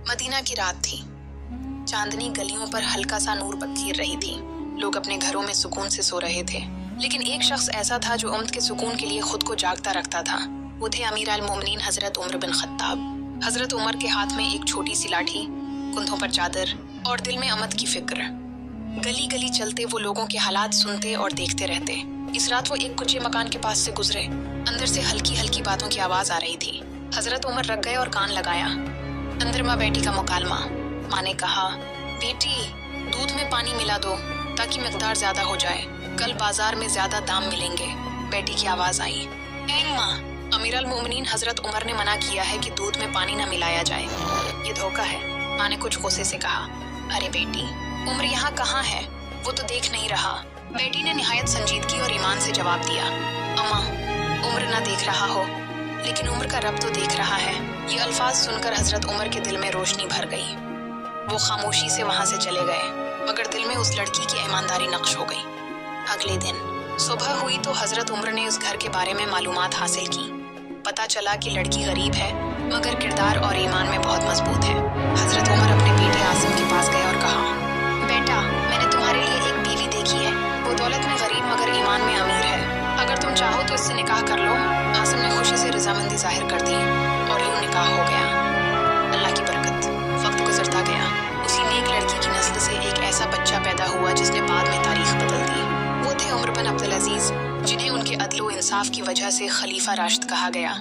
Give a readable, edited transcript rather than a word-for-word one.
Medina की रात थी। चांदनी गलियों पर हल्का सा नूर बखेर रही थी। लोग अपने घरों में सुकून से सो रहे थे, लेकिन एक शख्स ऐसा था जो उम्र के सुकून के लिए खुद को जागता रखता था। वो थे अमीर अल मोमिनीन हजरत उमर बिन खत्ताब। हजरत उमर के हाथ में एक छोटी सी लाठी, कुंधों पर चादर और दिल में अमद की फिक्र। गली गली चलते वो लोगों के हालात सुनते और देखते रहते। इस रात वो एक कुच्चे मकान के पास से गुजरे। अंदर से हल्की हल्की बातों की आवाज आ रही थी। हजरत उमर रख गए और कान लगाया। अंदर माँ बेटी का मुकालमा। माँ ने कहा, बेटी दूध में पानी मिला दो ताकि मिकदार ज्यादा हो जाए, कल बाजार में ज्यादा दाम मिलेंगे। बेटी की आवाज आई। एंग माँ, अमीर अल मोमिनीन हजरत उमर ने मना किया है कि दूध में पानी न मिलाया जाए, ये धोखा है। माँ ने कुछ गुस्से से कहा, अरे बेटी, उम्र यहाँ कहाँ है, वो तो देख नहीं रहा। बेटी ने निहायत संजीदगी और ईमान से जवाब दिया, अम्मा, उम्र ना देख रहा हो, लेकिन उम्र का रब तो देख रहा है। ये अल्फाज सुनकर हजरत उमर के दिल में रोशनी भर गई। वो खामोशी से वहां से चले गए, मगर दिल में उस लड़की की ईमानदारी नक्श हो गई। अगले दिन सुबह हुई तो हजरत उमर ने उस घर के बारे में मालूमात हासिल की। पता चला कि लड़की गरीब है, मगर किरदार और ईमान में बहुत मजबूत है। हजरत उमर अपने बेटे आसिम के पास गए और कहा, बेटा, मैंने तुम्हारे लिए एक बीवी देखी है। वो दौलत में गरीब मगर ईमान में अमीर है। अगर तुम चाहो तो इससे निकाह कर लो। आसिम ने खुशी से रजामंदी जाहिर कर दी और यूं निकाह हो गया। अल्लाह की बरकत। वक्त गुजरता गया। उसी नेक लड़की की नस्ल से एक ऐसा बच्चा पैदा हुआ जिसने बाद में तारीख बदल दी। वो थे उमर बिन अब्दुल अजीज, जिन्हें उनके अदल व इंसाफ की वजह से खलीफा राशिद कहा गया।